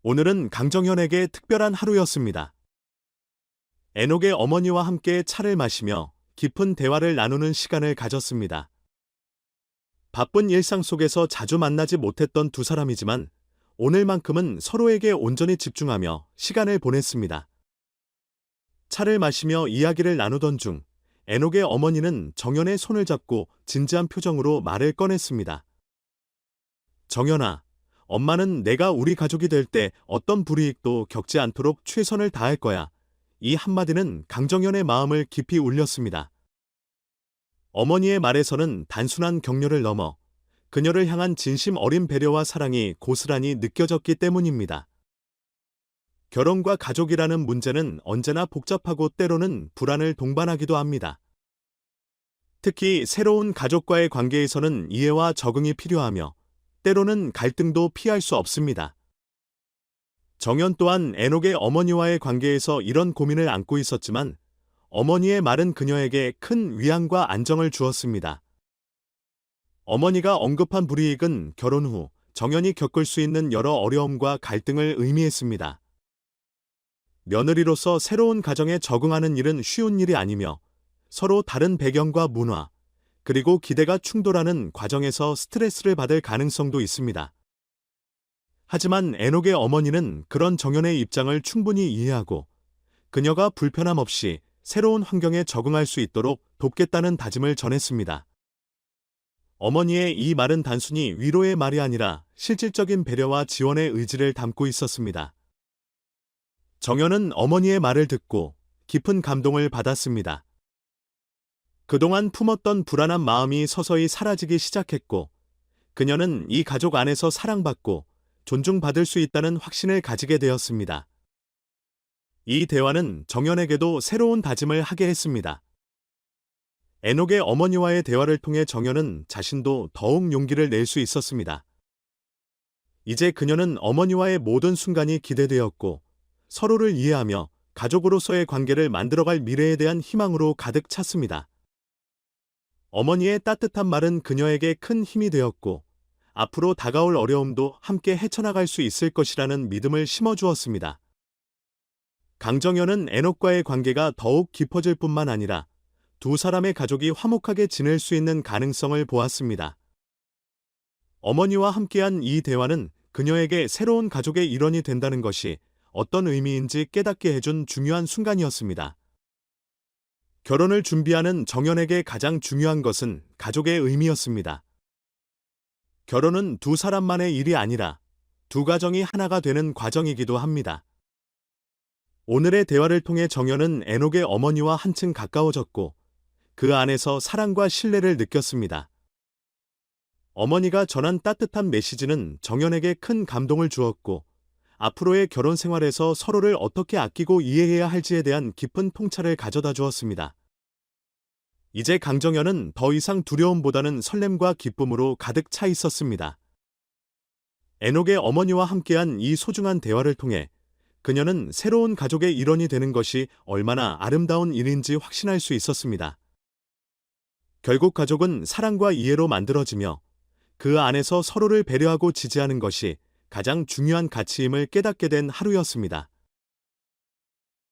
오늘은 강정현에게 특별한 하루였습니다. 에녹의 어머니와 함께 차를 마시며 깊은 대화를 나누는 시간을 가졌습니다. 바쁜 일상 속에서 자주 만나지 못했던 두 사람이지만 오늘만큼은 서로에게 온전히 집중하며 시간을 보냈습니다. 차를 마시며 이야기를 나누던 중 에녹의 어머니는 정연의 손을 잡고 진지한 표정으로 말을 꺼냈습니다. 정연아, 엄마는 내가 우리 가족이 될 때 어떤 불이익도 겪지 않도록 최선을 다할 거야. 이 한마디는 강정연의 마음을 깊이 울렸습니다. 어머니의 말에서는 단순한 격려를 넘어 그녀를 향한 진심 어린 배려와 사랑이 고스란히 느껴졌기 때문입니다. 결혼과 가족이라는 문제는 언제나 복잡하고 때로는 불안을 동반하기도 합니다. 특히 새로운 가족과의 관계에서는 이해와 적응이 필요하며 때로는 갈등도 피할 수 없습니다. 정연 또한 에녹의 어머니와의 관계에서 이런 고민을 안고 있었지만 어머니의 말은 그녀에게 큰 위안과 안정을 주었습니다. 어머니가 언급한 불이익은 결혼 후 정연이 겪을 수 있는 여러 어려움과 갈등을 의미했습니다. 며느리로서 새로운 가정에 적응하는 일은 쉬운 일이 아니며 서로 다른 배경과 문화, 그리고 기대가 충돌하는 과정에서 스트레스를 받을 가능성도 있습니다. 하지만 에녹의 어머니는 그런 정연의 입장을 충분히 이해하고 그녀가 불편함 없이 새로운 환경에 적응할 수 있도록 돕겠다는 다짐을 전했습니다. 어머니의 이 말은 단순히 위로의 말이 아니라 실질적인 배려와 지원의 의지를 담고 있었습니다. 정연은 어머니의 말을 듣고 깊은 감동을 받았습니다. 그동안 품었던 불안한 마음이 서서히 사라지기 시작했고, 그녀는 이 가족 안에서 사랑받고 존중받을 수 있다는 확신을 가지게 되었습니다. 이 대화는 정연에게도 새로운 다짐을 하게 했습니다. 에녹의 어머니와의 대화를 통해 정연은 자신도 더욱 용기를 낼 수 있었습니다. 이제 그녀는 어머니와의 모든 순간이 기대되었고, 서로를 이해하며 가족으로서의 관계를 만들어갈 미래에 대한 희망으로 가득 찼습니다. 어머니의 따뜻한 말은 그녀에게 큰 힘이 되었고, 앞으로 다가올 어려움도 함께 헤쳐나갈 수 있을 것이라는 믿음을 심어주었습니다. 강정연은 에녹과의 관계가 더욱 깊어질 뿐만 아니라 두 사람의 가족이 화목하게 지낼 수 있는 가능성을 보았습니다. 어머니와 함께한 이 대화는 그녀에게 새로운 가족의 일원이 된다는 것이 어떤 의미인지 깨닫게 해준 중요한 순간이었습니다. 결혼을 준비하는 정연에게 가장 중요한 것은 가족의 의미였습니다. 결혼은 두 사람만의 일이 아니라 두 가정이 하나가 되는 과정이기도 합니다. 오늘의 대화를 통해 정연은 에녹의 어머니와 한층 가까워졌고 그 안에서 사랑과 신뢰를 느꼈습니다. 어머니가 전한 따뜻한 메시지는 정연에게 큰 감동을 주었고 앞으로의 결혼 생활에서 서로를 어떻게 아끼고 이해해야 할지에 대한 깊은 통찰을 가져다 주었습니다. 이제 강정연은 더 이상 두려움보다는 설렘과 기쁨으로 가득 차 있었습니다. 에녹의 어머니와 함께한 이 소중한 대화를 통해 그녀는 새로운 가족의 일원이 되는 것이 얼마나 아름다운 일인지 확신할 수 있었습니다. 결국 가족은 사랑과 이해로 만들어지며 그 안에서 서로를 배려하고 지지하는 것이 가장 중요한 가치임을 깨닫게 된 하루였습니다.